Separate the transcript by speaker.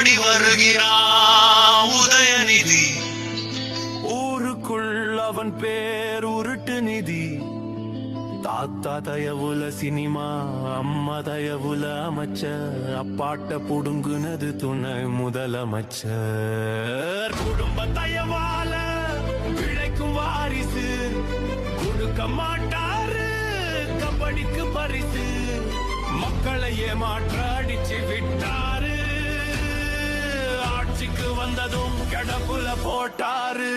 Speaker 1: ஓடி வருகிறான் உதயநிதி.
Speaker 2: ஊருக்குள் அவன் பேர் உருட்டு நிதி. தாத்தா தயவுல சினிமா, அம்மா தயவுல அமைச்சர், அப்பாட்ட புடுங்குனது துணை முதலமைச்சர். குடும்ப தயவால பிழைக்கும் வாரிசு, கொடுக்க மாட்டாரு கபடிக்கு பரிசு. மக்களை ஏமாற்ற அடிச்சு விட்டாரு, ஆட்சிக்கு வந்ததும் கிடப்புல போட்டாரு.